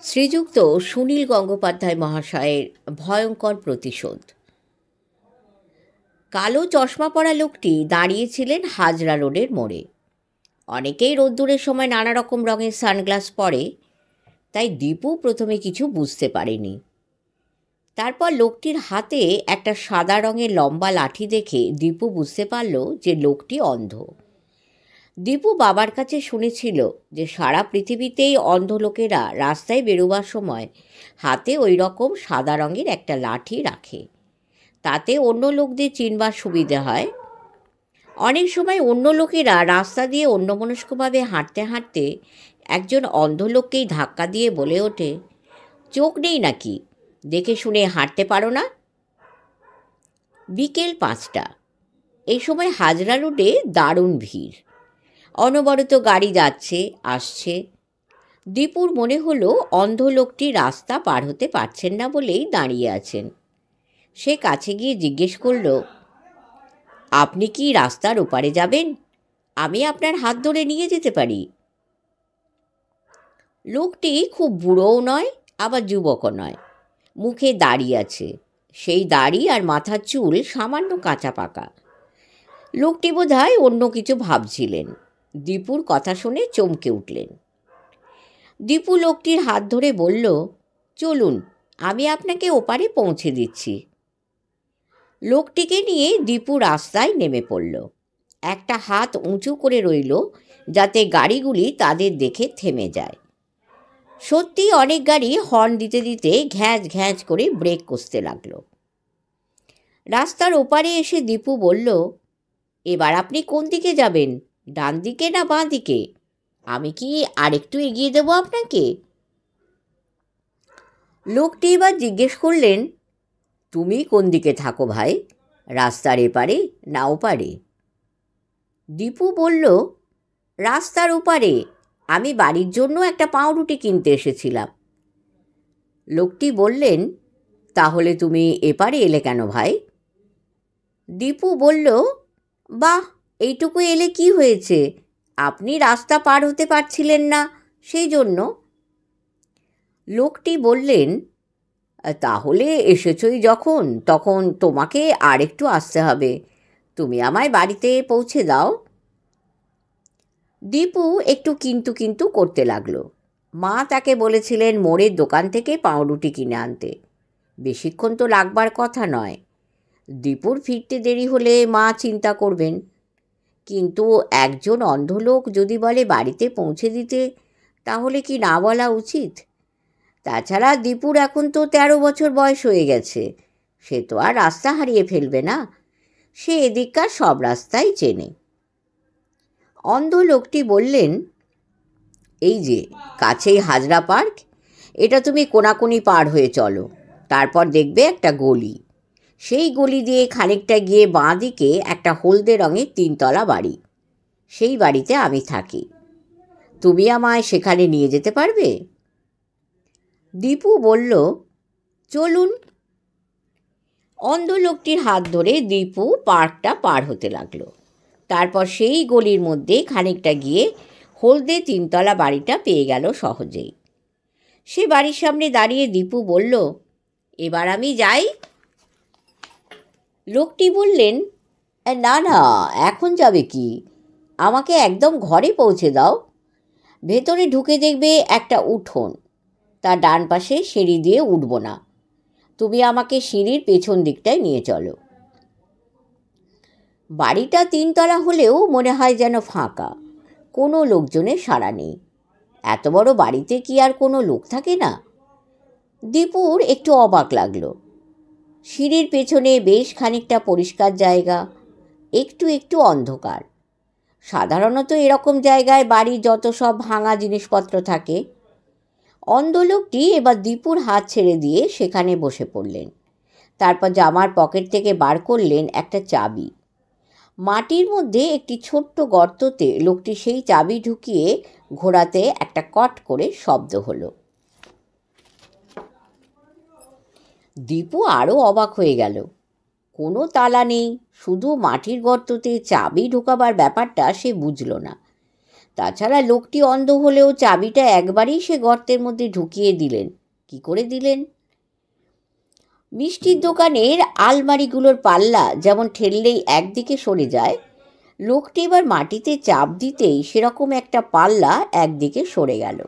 শ্রীযুক্ত সুনীল গঙ্গোপাধ্যায় মহাশয়ের ভয়ঙ্কর প্রতিশোধ। কালো চশমা পরা লোকটি দাঁড়িয়েছিলেন হাজরা রোডের মোড়ে। অনেকেই রোদ্দুরের সময় নানা রকম রঙের সানগ্লাস পরে, তাই দীপু প্রথমে কিছু বুঝতে পারেনি। তারপর লোকটির হাতে একটা সাদা রঙের লম্বা লাঠি দেখে দীপু বুঝতে পারল যে লোকটি অন্ধ। দীপু বাবার কাছে শুনেছিল যে সারা পৃথিবীতেই অন্ধ লোকেরা রাস্তায় বেরোবার সময় হাতে ওই রকম সাদা রঙের একটা লাঠি রাখে, তাতে অন্য লোকদের চিনবার সুবিধে হয়। অনেক সময় অন্য লোকেরা রাস্তা দিয়ে অন্যমনস্কভাবে হাঁটতে হাঁটতে একজন অন্ধ লোককেই ধাক্কা দিয়ে বলে ওঠে, চোখ নেই নাকি, দেখে শুনে হাঁটতে পারো না? বিকেল 5টা। এই সময় হাজরা রোডে দারুণ ভিড়, অনবরত গাড়ি যাচ্ছে আসছে। দীপুর মনে হলো অন্ধ লোকটি রাস্তা পার হতে পারছেন না বলেই দাঁড়িয়ে আছেন। সে কাছে গিয়ে জিজ্ঞেস করল, আপনি কি রাস্তার ওপারে যাবেন? আমি আপনার হাত ধরে নিয়ে যেতে পারি। লোকটি খুব বুড়োও নয় আবার যুবকও নয়, মুখে দাড়ি আছে, সেই দাড়ি আর মাথার চুল সামান্য কাঁচা পাকা। লোকটি বোধহয় অন্য কিছু ভাবছিলেন। দীপুর কথা শুনে চমকে উঠলেন। দীপু লোকটির হাত ধরে বলল, চলুন, আমি আপনাকে ওপারে পৌঁছে দিচ্ছি। লোকটিকে নিয়ে দীপু রাস্তায় নেমে পড়ল। একটা হাত উঁচু করে রইল যাতে গাড়িগুলি তাদের দেখে থেমে যায়। সত্যি অনেক গাড়ি হর্ন দিতে দিতে ঘ্যাঁচ ঘ্যাঁচ করে ব্রেক কষতে লাগলো। রাস্তার ওপারে এসে দীপু বলল, এবার আপনি কোন দিকে যাবেন, ডান দিকে না বাঁ দিকে? আমি কি আরেকটু এগিয়ে দেবো আপনাকে? লোকটি এবার জিজ্ঞেস করলেন, তুমি কোন দিকে থাকো ভাই, রাস্তার এপারে না ওপারে? দীপু বলল, রাস্তার ওপারে, আমি বাড়ির জন্য একটা পাউরুটি কিনতে এসেছিলাম। লোকটি বললেন, তাহলে তুমি এপারে এলে কেন ভাই? দীপু বলল, বাহ, এইটুকু এলে কি হয়েছে, আপনি রাস্তা পার হতে পারছিলেন না সেই জন্য। লোকটি বললেন, তাহলে এসেছই যখন, তখন তোমাকে আর একটু আসতে হবে, তুমি আমায় বাড়িতে পৌঁছে দাও। দীপু একটু কিন্তু কিন্তু করতে লাগলো। মা তাকে বলেছিলেন মোড়ের দোকান থেকে পাউরুটি কিনে আনতে, বেশিক্ষণ তো লাগবার কথা নয়। দীপুর ফিরতে দেরি হলে মা চিন্তা করবেন, কিন্তু একজন অন্ধ লোক যদি বলে বাড়িতে পৌঁছে দিতে, তাহলে কি না বলা উচিত? তাছাড়া দীপুর এখন তো 13 বছর বয়স হয়ে গেছে, সে তো আর রাস্তা হারিয়ে ফেলবে না, সে এদিককার সব রাস্তাই চেনে। অন্ধ লোকটি বললেন, এই যে কাছেই হাজরা পার্ক, এটা তুমি কোনাকুনি পার হয়ে চলো, তারপর দেখবে একটা গলি, সেই গলি দিয়ে খানিকটা গিয়ে বাঁ দিকে একটা হলদে রঙের 3তলা বাড়ি, সেই বাড়িতে আমি থাকি, তুমি আমায় সেখানে নিয়ে যেতে পারবে? দীপু বলল, চলুন। অন্ধ লোকটির হাত ধরে দীপু পার্কটা পার হতে লাগলো। তারপর সেই গলির মধ্যে খানিকটা গিয়ে হলদে 3তলা বাড়িটা পেয়ে গেল সহজেই। সে বাড়ির সামনে দাঁড়িয়ে দীপু বলল, এবার আমি যাই? লোকটি বললেন, না না, এখন যাবে কি, আমাকে একদম ঘরে পৌঁছে দাও। ভেতরে ঢুকে দেখবে একটা উঠোন, তার ডান পাশে সিঁড়ি দিয়ে উঠব না, তুমি আমাকে সিঁড়ির পেছন দিকটায় নিয়ে চলো। বাড়িটা 3তলা হলেও মনে হয় যেন ফাঁকা, কোনো লোকজনের সাড়া নেই। এত বড় বাড়িতে কি আর কোনো লোক থাকে না? দীপুর একটু অবাক লাগলো। সিঁড়ির পেছনে বেশ খানিকটা পরিষ্কার জায়গা, একটু একটু অন্ধকার। সাধারণত এরকম জায়গায় বাড়ির যত সব ভাঙা জিনিসপত্র থাকে। অন্ধ লোকটি এবার দীপুর হাত ছেড়ে দিয়ে সেখানে বসে পড়লেন। তারপর জামার পকেট থেকে বার করলেন একটা চাবি। মাটির মধ্যে একটি ছোট্ট গর্ততে লোকটি সেই চাবি ঢুকিয়ে ঘোরাতে একটা কট করে শব্দ হলো। দীপু আরও অবাক হয়ে গেল। কোনো তালা নেই, শুধু মাটির গর্ততে চাবি ঢোকাবার ব্যাপারটা সে বুঝল না। তাছাড়া লোকটি অন্ধ হলেও চাবিটা একবারেই সে গর্তের মধ্যে ঢুকিয়ে দিলেন। কি করে দিলেন? মিষ্টির দোকানের আলমারিগুলোর পাল্লা যেমন ঠেললেই একদিকে সরে যায়, লোকটি এবার মাটিতে চাপ দিতেই সেরকম একটা পাল্লা একদিকে সরে গেল।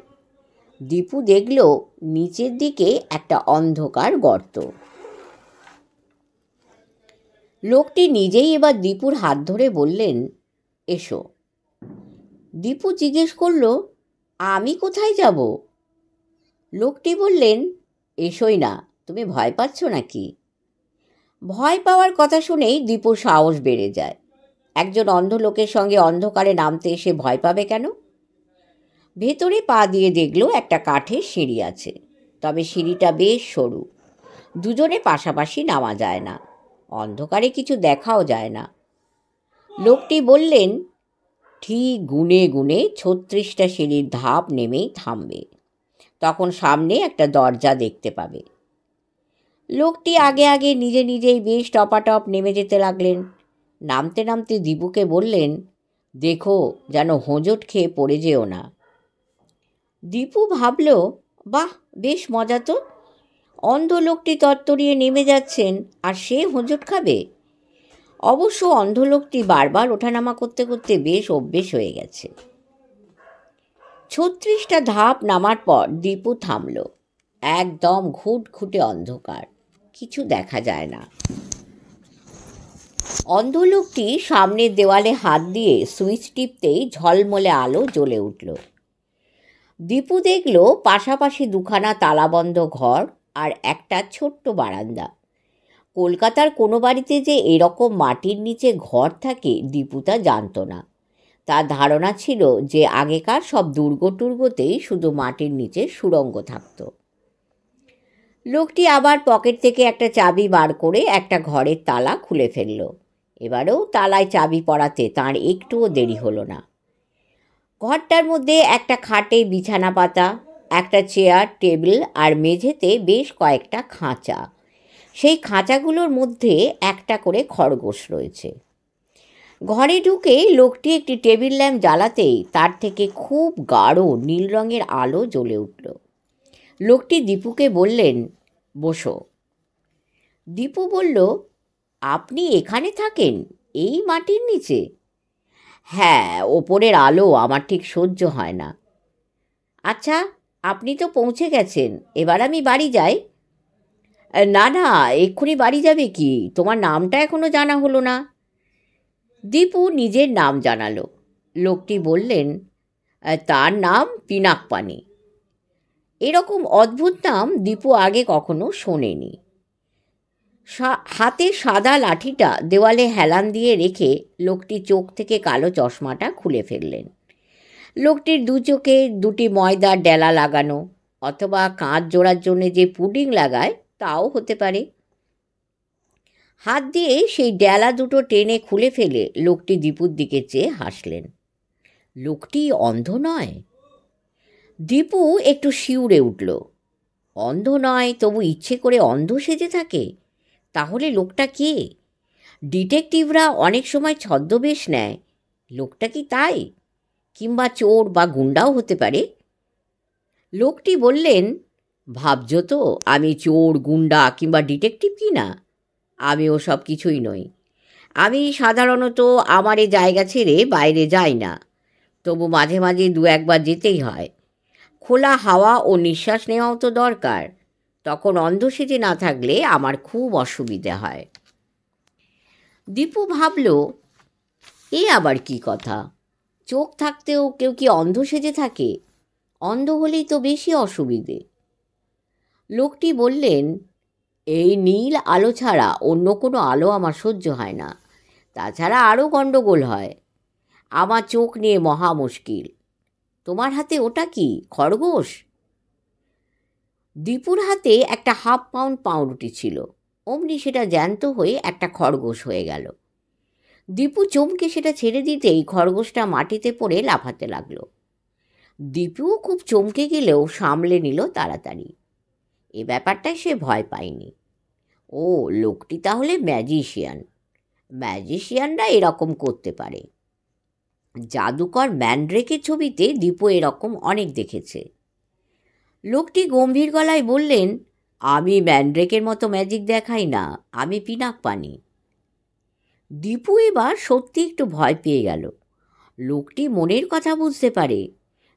দীপু দেখল নিচের দিকে একটা অন্ধকার গর্ত। লোকটি নিজেই এবার দীপুর হাত ধরে বললেন, এসো। দীপু জিজ্ঞেস করল, আমি কোথায় যাব? লোকটি বললেন, এসোই না, তুমি ভয় পাচ্ছ নাকি? ভয় পাওয়ার কথা শুনেই দীপুর সাহস বেড়ে যায়। একজন অন্ধ লোকের সঙ্গে অন্ধকারে নামতে এসে ভয় পাবে কেন? ভেতরে পা দিয়ে দেখল একটা কাঠের সিঁড়ি আছে, তবে সিঁড়িটা বেশ সরু। দুজনে পাশাপাশি নামা যায় না, অন্ধকারে কিছু দেখাও যায় না। লোকটি বললেন, ঠিক গুনে গুনে 36টা সিঁড়ির ধাপ নেমেই থামবে, তখন সামনে একটা দরজা দেখতে পাবে। লোকটি আগে আগে নিজে নিজেই বেশ টপাটপ নেমে যেতে লাগলেন। নামতে নামতে দীপুকে বললেন, দেখো যেন হোঁচট খেয়ে পড়ে যেও না। দীপু ভাবল, বাহ, বেশ মজা তো। অন্ধ লোকটি তরতরিয়ে নেমে যাচ্ছেন আর সে হোঁচট খাবে। অবশ্য অন্ধ লোকটি বারবার ওঠানামা করতে করতে বেশ অভ্যেস হয়ে গেছে। 36টা ধাপ নামার পর দীপু থামল। একদম ঘুটঘুটে অন্ধকার, কিছু দেখা যায় না। অন্ধ লোকটি সামনের দেওয়ালে হাত দিয়ে সুইচ টিপতেই ঝলমলে আলো জ্বলে উঠল। দীপু দেখল পাশাপাশি দুখানা তালাবন্ধ ঘর আর একটা ছোট্ট বারান্দা। কলকাতার কোনো বাড়িতে যে এরকম মাটির নিচে ঘর থাকে দীপু তা জানত না। তার ধারণা ছিল যে আগেকার সব দুর্গ টুর্গতেই শুধু মাটির নিচে সুড়ঙ্গ থাকত। লোকটি আবার পকেট থেকে একটা চাবি বার করে একটা ঘরের তালা খুলে ফেলল। এবারেও তালায় চাবি পড়াতে তার একটুও দেরি হলো না। ঘরটার মধ্যে একটা খাটে বিছানা পাতা, একটা চেয়ার, টেবিল আর মেঝেতে বেশ কয়েকটা খাঁচা। সেই খাঁচাগুলোর মধ্যে একটা করে খরগোশ রয়েছে। ঘরে ঢুকে লোকটি একটি টেবিল ল্যাম্প জ্বালাতেই তার থেকে খুব গাঢ় নীল রঙের আলো জ্বলে উঠল। লোকটি দীপুকে বললেন, বসো। দীপু বলল, আপনি এখানে থাকেন, এই মাটির নিচে? হ্যাঁ, ওপরের আলো আমার ঠিক সহ্য হয় না। আচ্ছা, আপনি তো পৌঁছে গেছেন, এবার আমি বাড়ি যাই? না না, এক্ষুনি বাড়ি যাবে কি? তোমার নামটা এখনো জানা হলো না। দীপু নিজের নাম জানালো। লোকটি বললেন, তার নাম পিনাকপানি। এরকম অদ্ভুত নাম দীপু আগে কখনো শোনেনি। হাতে সাদা লাঠিটা দেওয়ালে হেলান দিয়ে রেখে লোকটি চোখ থেকে কালো চশমাটা খুলে ফেললেন। লোকটির দু চোখে দুটি ময়দার ডেলা লাগানো, অথবা কাঁচ জোড়ার জন্যে যে পুডিং লাগায় তাও হতে পারে। হাত দিয়ে সেই ডেলা দুটো টেনে খুলে ফেলে লোকটি দীপুর দিকে চেয়ে হাসলেন। লোকটি অন্ধ নয়। দীপু একটু শিউরে উঠল। অন্ধ নয়, তবু ইচ্ছে করে অন্ধ সেজে থাকে? তাহলে লোকটা কে? ডিটেকটিভরা অনেক সময় ছদ্মবেশ নেয়, লোকটা কি তাই? কিংবা চোর বা গুন্ডাও হতে পারে। লোকটি বললেন, ভাবছ তো আমি চোর, গুন্ডা কিংবা ডিটেকটিভ কি না? আমি ও সব কিছুই নই। আমি সাধারণত আমার এই জায়গা ছেড়ে বাইরে যাই না, তবু মাঝে মাঝে দু একবার যেতেই হয়। খোলা হাওয়া ও নিঃশ্বাস নেওয়াও তো দরকার। তখন অন্ধ সেজে না থাকলে আমার খুব অসুবিধে হয়। দীপু ভাবল, এ আবার কি কথা? চোখ থাকতেও কেউ কি অন্ধ সেজে থাকে? অন্ধ হলেই তো বেশি অসুবিধে। লোকটি বললেন, এই নীল আলো ছাড়া অন্য কোনো আলো আমার সহ্য হয় না। তাছাড়া আরও গণ্ডগোল হয়। আমার চোখ নিয়ে মহা মুশকিল। তোমার হাতে ওটা কি, খরগোশ? দীপুর হাতে একটা হাফ পাউন্ড পাউরুটি ছিল, অমনি সেটা জ্যান্ত হয়ে একটা খরগোশ হয়ে গেল। দীপু চমকে সেটা ছেড়ে দিতেই খরগোশটা মাটিতে পড়ে লাফাতে লাগলো। দীপুও খুব চমকে গেলেও সামলে নিল তাড়াতাড়ি। এ ব্যাপারটায় সে ভয় পায়নি। ও, লোকটি তাহলে ম্যাজিশিয়ান। ম্যাজিশিয়ানরা এরকম করতে পারে। জাদুকর ম্যান্ড্রেকের ছবিতে দীপু এরকম অনেক দেখেছে। লোকটি গম্ভীর গলায় বললেন, আমি ম্যান্ড্রেকের মতো ম্যাজিক দেখাই না, আমি পিনাক পানি। দীপু এবার সত্যি একটু ভয় পেয়ে গেল। লোকটি মনের কথা বুঝতে পারে।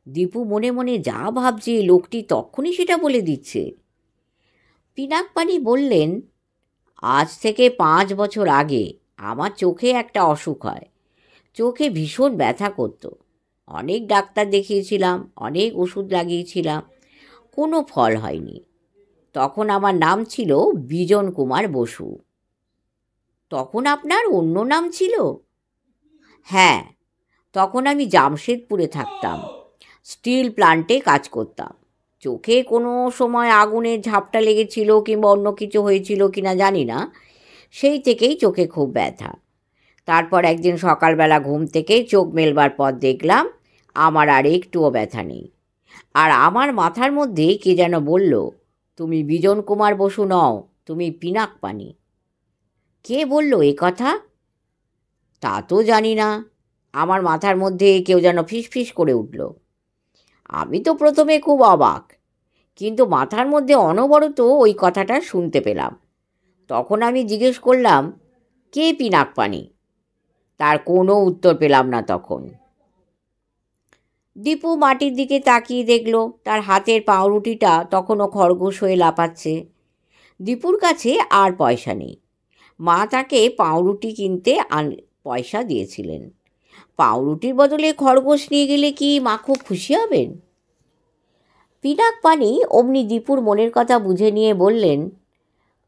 দীপু মনে মনে যা ভাবছে লোকটি তখনই সেটা বলে দিচ্ছে। পিনাক পানি বললেন, আজ থেকে 5 বছর আগে আমার চোখে একটা অসুখ হয়। চোখে ভীষণ ব্যথা করত। অনেক ডাক্তার দেখিয়েছিলাম, অনেক ওষুধ লাগিয়েছিলাম, কোনো ফল হয়নি। তখন আমার নাম ছিল বিজন কুমার বসু। তখন আপনার অন্য নাম ছিল? হ্যাঁ, তখন আমি জামশেদপুরে থাকতাম, স্টিল প্লান্টে কাজ করতাম। চোখে কোনো সময় আগুনের ঝাপটা লেগেছিল কিংবা অন্য কিছু হয়েছিল কিনা জানি না, সেই থেকেই চোখে খুব ব্যথা। তারপর একদিন সকালবেলা ঘুম থেকে চোখ মেলবার পর দেখলাম আমার আর একটুও ব্যথা নেই। আর আমার মাথার মধ্যে কে যেন বলল, তুমি বিজন কুমার বসু নও, তুমি পিনাক পানি। কে বলল এ কথা? তা তো জানি না। আমার মাথার মধ্যে কেউ যেন ফিসফিস করে উঠল। আমি তো প্রথমে খুব অবাক, কিন্তু মাথার মধ্যে অনবরত ওই কথাটা শুনতে পেলাম। তখন আমি জিজ্ঞেস করলাম, কে পিনাক পানি? তার কোনো উত্তর পেলাম না তখন। দীপু মাটির দিকে তাকিয়ে দেখল তার হাতের পাউরুটিটা তখনও খরগোশ হয়ে লাফাচ্ছে। দীপুর কাছে আর পয়সা নেই। মা তাকে পাউরুটি কিনতে পয়সা দিয়েছিলেন। পাউরুটির বদলে খরগোশ নিয়ে গেলে কি মা খুব খুশি হবেন? পিনাক পানি অমনি দীপুর মনের কথা বুঝে নিয়ে বললেন,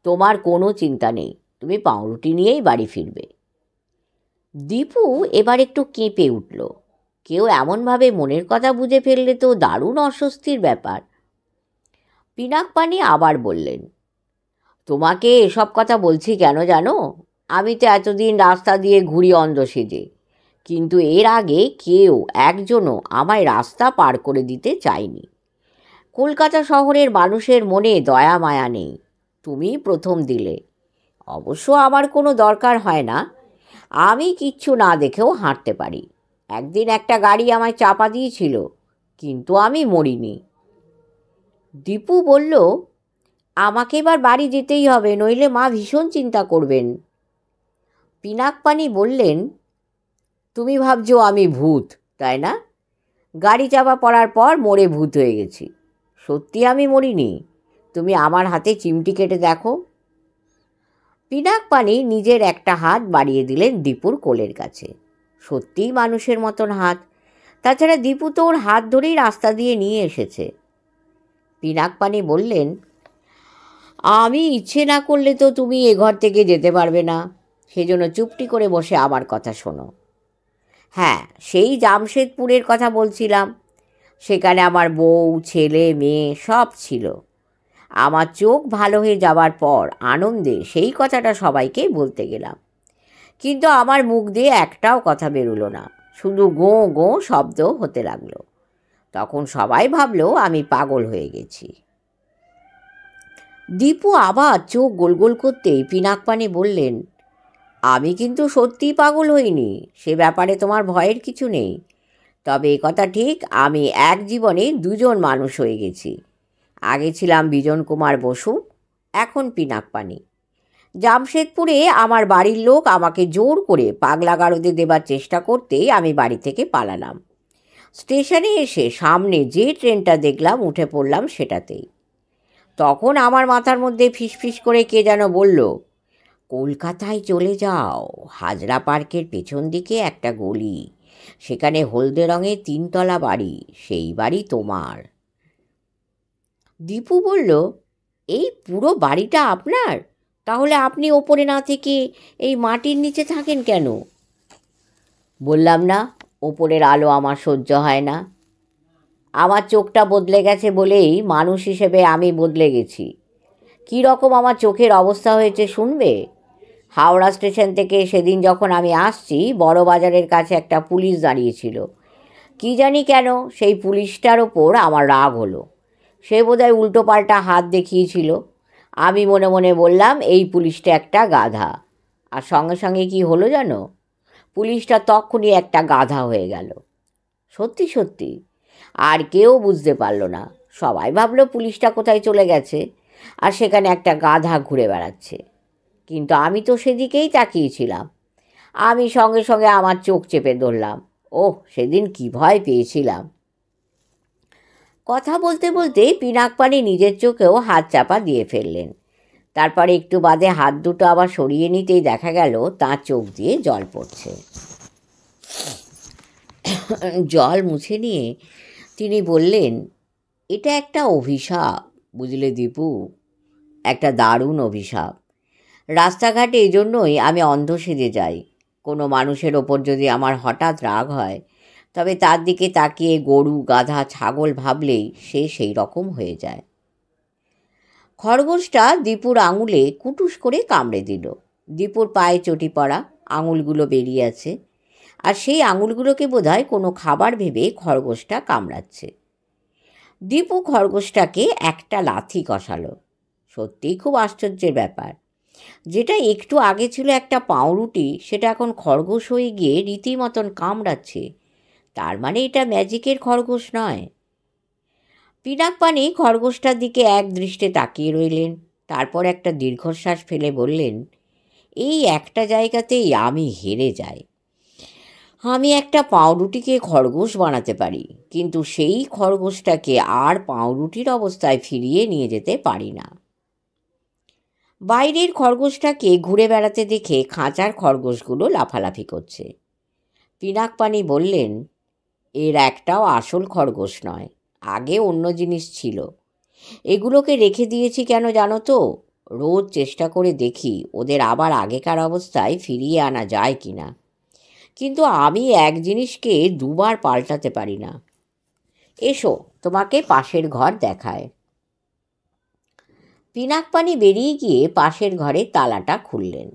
তোমার কোনো চিন্তা নেই, তুমি পাউরুটি নিয়েই বাড়ি ফিরবে। দীপু এবার একটু কেঁপে উঠল। কেউ এমনভাবে মনের কথা বুঝে ফেললে তো দারুণ অস্বস্তির ব্যাপার। পিনাক পানি আবার বললেন, তোমাকে এসব কথা বলছি কেন জানো? আমি তো এতদিন রাস্তা দিয়ে ঘুরি অন্ধ সেজে, কিন্তু এর আগে কেউ একজনও আমায় রাস্তা পার করে দিতে চায়নি। কলকাতা শহরের মানুষের মনে দয়া মায়া নেই, তুমি প্রথম দিলে। অবশ্য আমার কোনো দরকার হয় না, আমি কিচ্ছু না দেখেও হাঁটতে পারি। একদিন একটা গাড়ি আমায় চাপা দিয়েছিল, কিন্তু আমি মরিনি। দীপু বলল, আমাকে এবার বাড়ি যেতেই হবে, নইলে মা ভীষণ চিন্তা করবেন। পিনাক পানি বললেন, তুমি ভাবছো আমি ভূত, তাই না? গাড়ি চাপা পড়ার পর মরে ভূত হয়ে গেছি। সত্যি আমি মরিনি, তুমি আমার হাতে চিমটি কেটে দেখো। পিনাক পানি নিজের একটা হাত বাড়িয়ে দিলেন দীপুর কোলের কাছে। সত্যিই মানুষের মতন হাত। তাছাড়া দীপু তো ওর হাত ধরেই রাস্তা দিয়ে নিয়ে এসেছে। পিনাক পানি বললেন, আমি ইচ্ছে না করলে তো তুমি এ ঘর থেকে যেতে পারবে না, সেজন্য চুপটি করে বসে আমার কথা শোনো। হ্যাঁ, সেই জামশেদপুরের কথা বলছিলাম। সেখানে আমার বউ, ছেলে, মেয়ে সব ছিল। আমার চোখ ভালো হয়ে যাবার পর আনন্দে সেই কথাটা সবাইকে বলতে গেলাম, কিন্তু আমার মুখ দিয়ে একটাও কথা বেরোলো না, শুধু গোঁ গোঁ শব্দ হতে লাগলো। তখন সবাই ভাবলো আমি পাগল হয়ে গেছি। দীপু আবার চোখ গোল গোল করতেই পিনাক পানি বললেন, আমি কিন্তু সত্যিই পাগল হইনি, সে ব্যাপারে তোমার ভয়ের কিছু নেই। তবে এ কথা ঠিক, আমি এক জীবনে দুজন মানুষ হয়ে গেছি। আগে ছিলাম বিজন কুমার বসু, এখন পিনাক পানি। জামশেদপুরে আমার বাড়ির লোক আমাকে জোর করে পাগলা গারদে দেবার চেষ্টা করতেই আমি বাড়ি থেকে পালালাম। স্টেশনে এসে সামনে যে ট্রেনটা দেখলাম উঠে পড়লাম সেটাতেই। তখন আমার মাথার মধ্যে ফিসফিস করে কে যেন বলল, কলকাতায় চলে যাও, হাজরা পার্কের পেছন দিকে একটা গলি, সেখানে হলদে রঙের 3 তলা বাড়ি, সেই বাড়ি তোমার। দীপু বলল, এই পুরো বাড়িটা আপনার? তাহলে আপনি ওপরে না থেকে এই মাটির নিচে থাকেন কেন? বললাম না, ওপরের আলো আমার সহ্য হয় না। আমার চোখটা বদলে গেছে বলেই মানুষ হিসেবে আমি বদলে গেছি। কী রকম আমার চোখের অবস্থা হয়েছে শুনবে? হাওড়া স্টেশন থেকে সেদিন যখন আমি আসছি, বড় বাজারের কাছে একটা পুলিশ দাঁড়িয়েছিল। কি জানি কেন সেই পুলিশটার ওপর আমার রাগ হলো। সে বোধহয় উল্টোপাল্টা হাত দেখিয়েছিল। আমি মনে মনে বললাম, এই পুলিশটা একটা গাধা। আর সঙ্গে সঙ্গে কি হলো জানো? পুলিশটা তখনই একটা গাধা হয়ে গেল। সত্যি সত্যি আর কেউ বুঝতে পারল না। সবাই ভাবলো পুলিশটা কোথায় চলে গেছে আর সেখানে একটা গাধা ঘুরে বেড়াচ্ছে। কিন্তু আমি তো সেদিকেই তাকিয়েছিলাম। আমি সঙ্গে সঙ্গে আমার চোখ চেপে ধরলাম। ওহ, সেদিন কি ভয় পেয়েছিলাম! কথা বলতে বলতে পিনাকপানি নিজের চোখেও হাত চাপা দিয়ে ফেললেন। তারপরে একটু বাদে হাত দুটো আবার সরিয়ে নিতেই দেখা গেল তাঁর চোখ দিয়ে জল পড়ছে। জল মুছে নিয়ে তিনি বললেন, এটা একটা অভিশাপ, বুঝলে দীপু, একটা দারুণ অভিশাপ। রাস্তাঘাটে এই জন্যই আমি অন্ধ সেজে যাই। কোনো মানুষের ওপর যদি আমার হঠাৎ রাগ হয়, তবে তার দিকে তাকিয়ে গরু, গাধা, ছাগল ভাবলেই সে সেই রকম হয়ে যায়। খরগোশটা দীপুর আঙুলে কুটুস করে কামড়ে দিল। দীপুর পায়ে চটি পড়া, আঙুলগুলো বেরিয়ে আছে, আর সেই আঙুলগুলোকে বোধহয় কোনো খাবার ভেবে খরগোশটা কামড়াচ্ছে। দীপু খরগোশটাকে একটা লাথি কষালো। সত্যিই খুব আশ্চর্যের ব্যাপার, যেটা একটু আগে ছিল একটা পাউরুটি, সেটা এখন খরগোশ হয়ে গিয়ে রীতিমতন কামড়াচ্ছে। তার মানে এটা ম্যাজিকের খরগোশ নয়। পিনাকপানি খরগোশটার দিকে এক দৃষ্টে তাকিয়ে রইলেন। তারপর একটা দীর্ঘশ্বাস ফেলে বললেন, এই একটা জায়গাতেই আমি হেরে যাই। আমি একটা পাউরুটিকে খরগোশ বানাতে পারি, কিন্তু সেই খরগোশটাকে আর পাউরুটির অবস্থায় ফিরিয়ে নিয়ে যেতে পারি না। বাইরের খরগোশটাকে ঘুরে বেড়াতে দেখে খাঁচার খরগোশগুলো লাফালাফি করছে। পিনাকপানি বললেন, এর একটাও আসল খরগোশ নয়, আগে অন্য জিনিস ছিল। এগুলোকে রেখে দিয়েছি কেন জানো তো? রোজ চেষ্টা করে দেখি ওদের আবার আগেকার অবস্থায় ফিরিয়ে আনা যায় কি না। কিন্তু আমি এক জিনিসকে দুবার পাল্টাতে পারি না। এসো, তোমাকে পাশের ঘর দেখায়। পিনাকপানি বেরিয়ে গিয়ে পাশের ঘরে তালাটা খুললেন।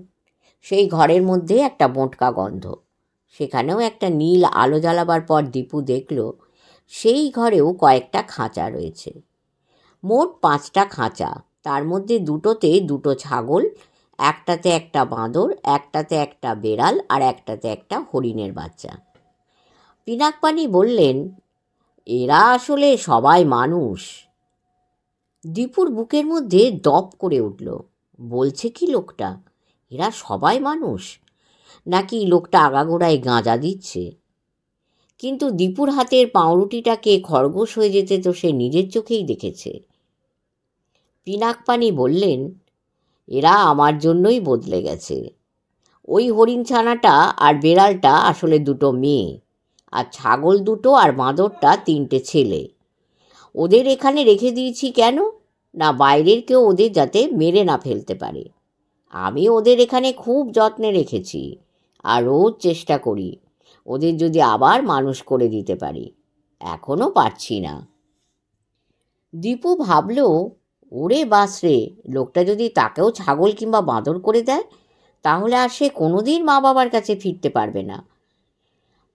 সেই ঘরের মধ্যে একটা মোটকা গন্ধ। সেখানেও একটা নীল আলো জ্বালাবার পর দীপু দেখল সেই ঘরেও কয়েকটা খাঁচা রয়েছে। মোট 5টা খাঁচা। তার মধ্যে দুটোতে দুটো ছাগল, একটাতে একটা বাঁদর, একটাতে একটা বেড়াল, আর একটাতে একটা হরিণের বাচ্চা। পিনাকপানি বললেন, এরা আসলে সবাই মানুষ। দীপুর বুকের মধ্যে দপ করে উঠল। বলছে কি লোকটা? এরা সবাই মানুষ? নাকি লোকটা আগাগোড়ায় গাঁজা দিচ্ছে? কিন্তু দীপুর হাতের পাউরুটিটাকে খরগোশ হয়ে যেতে তো সে নিজের চোখেই দেখেছে। পিনাকপানি বললেন, এরা আমার জন্যই বদলে গেছে। ওই হরিণ ছানাটা আর বেড়ালটা আসলে দুটো মেয়ে, আর ছাগল দুটো আর বাঁদরটা 3টে ছেলে। ওদের এখানে রেখে দিয়েছি কেন? না, বাইরের কেউ ওদের যাতে মেরে না ফেলতে পারে। আমি ওদের এখানে খুব যত্নে রেখেছি, আর রোজ চেষ্টা করি ওদের যদি আবার মানুষ করে দিতে পারি। এখনও পারছি না। দীপু ভাবল, ওরে বাসরে, লোকটা যদি তাকেও ছাগল কিংবা বাঁদর করে দেয়, তাহলে আর সে কোনোদিন মা বাবার কাছে ফিরতে পারবে না।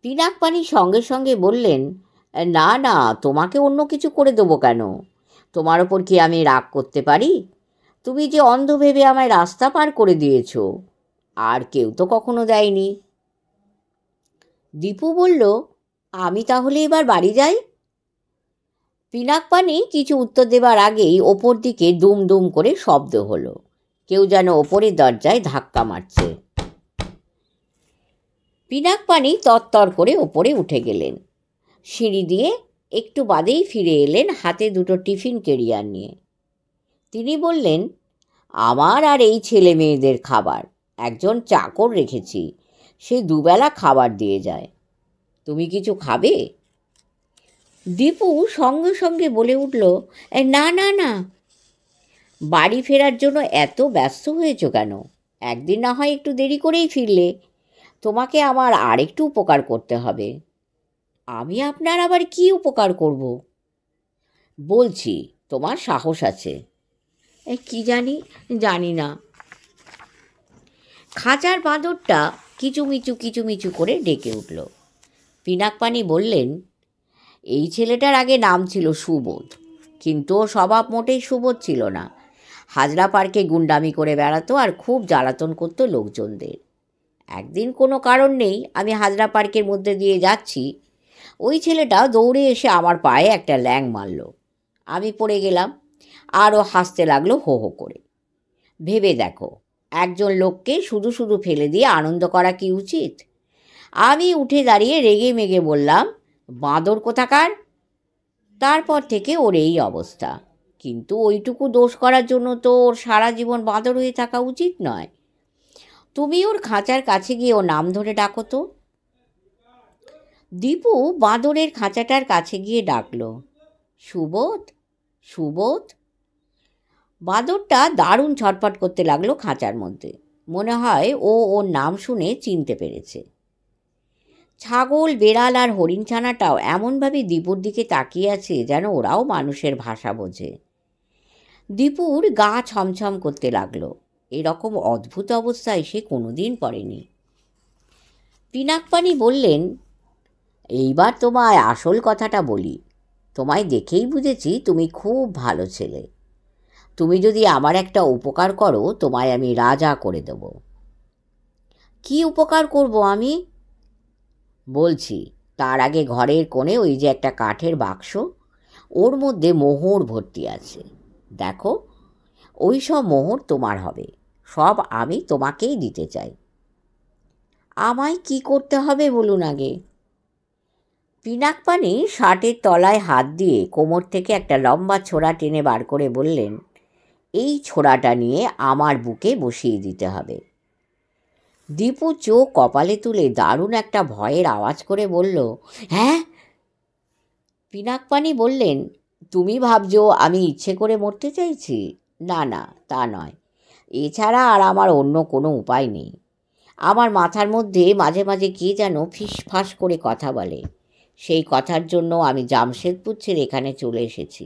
পিনাকপানি সঙ্গে সঙ্গে বললেন, না না, তোমাকে অন্য কিছু করে দেবো কেন? তোমার ওপর কি আমি রাগ করতে পারি? তুমি যে অন্ধ ভেবে আমায় রাস্তা পার করে দিয়েছ, আর কেউ তো কখনো দেয়নি। দীপু বলল, আমি তাহলে এবার বাড়ি যাই। পিনাকপানি কিছু উত্তর দেবার আগেই ওপর দিকে দুম দুম করে শব্দ হলো। কেউ যেন ওপরের দরজায় ধাক্কা মারছে। পিনাকপানি তরতর করে ওপরে উঠে গেলেন। সিঁড়ি দিয়ে একটু বাদেই ফিরে এলেন হাতে দুটো টিফিন ক্যারিয়ার নিয়ে। তিনি বললেন, আমার আর এই ছেলে মেয়েদের খাবার। একজন চাকর রেখেছি, সে দুবেলা খাবার দিয়ে যায়। তুমি কিছু খাবে? দীপু সঙ্গে সঙ্গে বলে উঠল, না না না। বাড়ি ফেরার জন্য এত ব্যস্ত হয়েছ কেন? একদিন না হয় একটু দেরি করেই ফিরলে। তোমাকে আমার আরেকটু উপকার করতে হবে। আমি আপনার আবার কি উপকার করব? বলছি, তোমার সাহস আছে। কি জানি না। খাঁচার বাঁদরটা কিচুমিচু কিচুমিচু করে ডেকে উঠল। পিনাকপানি বললেন, এই ছেলেটার আগে নাম ছিল সুবোধ, কিন্তু ও স্বভাব মোটেই সুবোধ ছিল না। হাজরা পার্কে গুন্ডামি করে বেড়াতো আর খুব জ্বালাতন করতো লোকজনদের। একদিন কোনো কারণ নেই, আমি হাজরা পার্কের মধ্যে দিয়ে যাচ্ছি, ওই ছেলেটা দৌড়ে এসে আমার পায়ে একটা ল্যাং মারল। আমি পড়ে গেলাম, আর ও হাসতে লাগলো হো হো করে। ভেবে দেখো, একজন লোককে শুধু শুধু ফেলে দিয়ে আনন্দ করা কি উচিত? আমি উঠে দাঁড়িয়ে রেগে মেগে বললাম, বাঁদর কোথাকার। তারপর থেকে ওর এই অবস্থা। কিন্তু ওইটুকু দোষ করার জন্য তো ওর সারা জীবন বাঁদর হয়ে থাকা উচিত নয়। তুমি ওর খাঁচার কাছে গিয়ে ওর নাম ধরে ডাকো তো। দীপু বাঁদরের খাঁচাটার কাছে গিয়ে ডাকল, সুবোধ, সুবোধ। বাঁদরটা দারুণ ছটফট করতে লাগলো খাঁচার মধ্যে। মনে হয় ও ওর নাম শুনে চিনতে পেরেছে। ছাগল, বেড়াল আর হরিণ ছানাটাও এমনভাবে দীপুর দিকে তাকিয়ে আছে যেন ওরাও মানুষের ভাষা বোঝে। দীপুর গা ছমছম করতে লাগলো। এরকম অদ্ভুত অবস্থায় সে কোনোদিন পড়েনি। পিনাকপানি বললেন, এইবার তোমায় আসল কথাটা বলি। তোমায় দেখেই বুঝেছি তুমি খুব ভালো ছেলে। তুমি যদি আমার একটা উপকার করো, তোমায় আমি রাজা করে দেব। কি উপকার করব আমি? বলছি, তার আগে ঘরের কোণে ওই যে একটা কাঠের বাক্স, ওর মধ্যে মোহর ভর্তি আছে। দেখো, ওই সব মোহর তোমার হবে, সব আমি তোমাকেই দিতে চাই। আমায় কি করতে হবে বলুন আগে। পিনাকপানি শার্টের তলায় হাত দিয়ে কোমর থেকে একটা লম্বা ছোরা টেনে বার করে বললেন, এই ছোরাটা নিয়ে আমার বুকে বসিয়ে দিতে হবে। দীপু চোখ কপালে তুলে দারুণ একটা ভয়ের আওয়াজ করে বলল, হ্যাঁ। পিনাকপানি বললেন, তুমি ভাবছো আমি ইচ্ছে করে মরতে চাইছি? না না, তা নয়। এছাড়া আর আমার অন্য কোনো উপায় নেই। আমার মাথার মধ্যে মাঝে মাঝে কে যেন ফিসফাস করে কথা বলে। সেই কথার জন্য আমি জামশেদপুর ছেড়ে এখানে চলে এসেছি।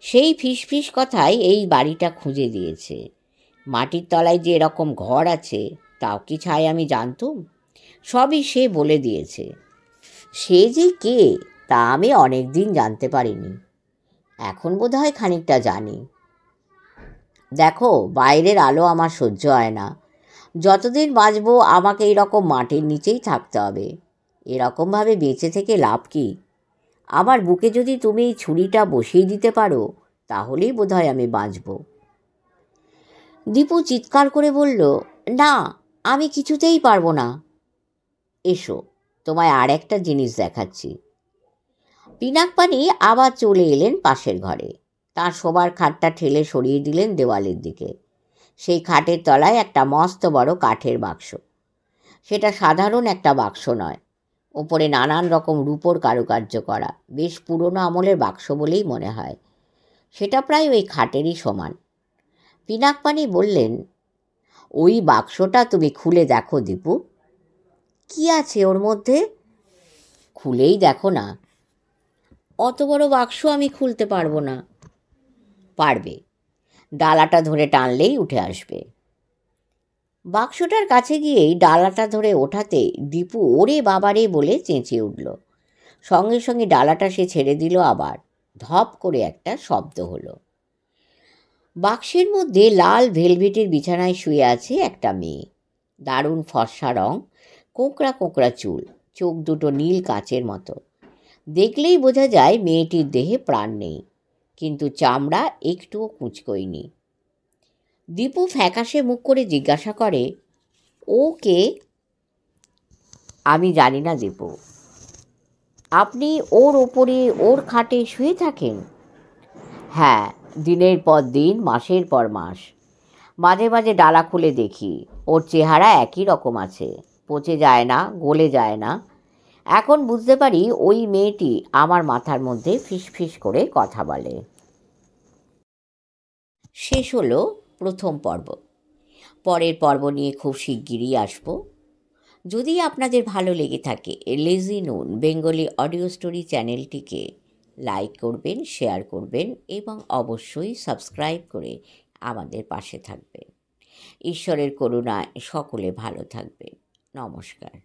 সেই ফিসফিস কথাই এই বাড়িটা খুঁজে দিয়েছে। মাটির তলায় যে এরকম ঘর আছে তাও কি ছাই আমি জানতুম? সবই সে বলে দিয়েছে। সে যে কে তা আমি অনেক দিন জানতে পারিনি, এখন বোধহয় খানিকটা জানি। দেখো, বাইরের আলো আমার সহ্য হয় না। যতদিন বাঁচবো আমাকে এইরকম মাটির নিচেই থাকতে হবে। এরকমভাবে বেঁচে থেকে লাভ কি? আমার বুকে যদি তুমি এই ছুরিটা বসিয়ে দিতে পারো, তাহলেই বোধহয় আমি বাঁচব। দীপু চিৎকার করে বলল, না, আমি কিছুতেই পারবো না। এসো, তোমায় আর একটা জিনিস দেখাচ্ছি। পিনাকপানি আবার চলে এলেন পাশের ঘরে। তার শোবার খাটটা ঠেলে সরিয়ে দিলেন দেওয়ালের দিকে। সেই খাটের তলায় একটা মস্ত বড় কাঠের বাক্স। সেটা সাধারণ একটা বাক্স নয়, ওপরে নানান রকম রূপোর কারুকার্য করা, বেশ পুরনো আমলের বাক্স বলেই মনে হয়। সেটা প্রায় ওই খাটেরই সমান। পিনাকপানি বললেন, ওই বাক্সটা তুমি খুলে দেখো দীপু। কি আছে ওর মধ্যে? খুলেই দেখো না। অত বড় বাক্স আমি খুলতে পারবো না। পারবে, ডালাটা ধরে টানলেই উঠে আসবে। বাক্সটার কাছে গিয়েই ডালাটা ধরে ওঠাতে দীপু ওরে বাবারে বলে চেঁচিয়ে উঠল। সঙ্গে সঙ্গে ডালাটা সে ছেড়ে দিল। আবার ধপ করে একটা শব্দ হলো। বাক্সের মধ্যে লাল ভেলভেটের বিছানায় শুয়ে আছে একটা মেয়ে। দারুণ ফর্সা রং, কোঁকড়া কোঁকড়া চুল, চোখ দুটো নীল কাচের মতো। দেখলেই বোঝা যায় মেয়েটির দেহে প্রাণ নেই, কিন্তু চামড়া একটুও কুঁচকোয়নি। দীপু ফ্যাকাশে মুখ করে জিজ্ঞাসা করে, ও কে? আমি জানি না দীপু। আপনি ওর ওপরে, ওর খাটে শুয়ে থাকেন? হ্যাঁ, দিনের পর দিন, মাসের পর মাস। মাঝে মাঝে ডালা খুলে দেখি, ওর চেহারা একই রকম আছে, পচে যায় না, গলে যায় না। এখন বুঝতে পারি ওই মেয়েটি আমার মাথার মধ্যে ফিসফিস করে কথা বলে। শেষ হলো প্রথম পর্ব। পরের পর্ব নিয়ে খুব শিগগিরই আসব। যদি আপনাদের ভালো লেগে থাকে লেজি নুন বেঙ্গলি অডিও স্টোরি চ্যানেলটিকে লাইক করবেন, শেয়ার করবেন এবং অবশ্যই সাবস্ক্রাইব করে আমাদের পাশে থাকবেন। ঈশ্বরের করুণায় সকলে ভালো থাকবেন। নমস্কার।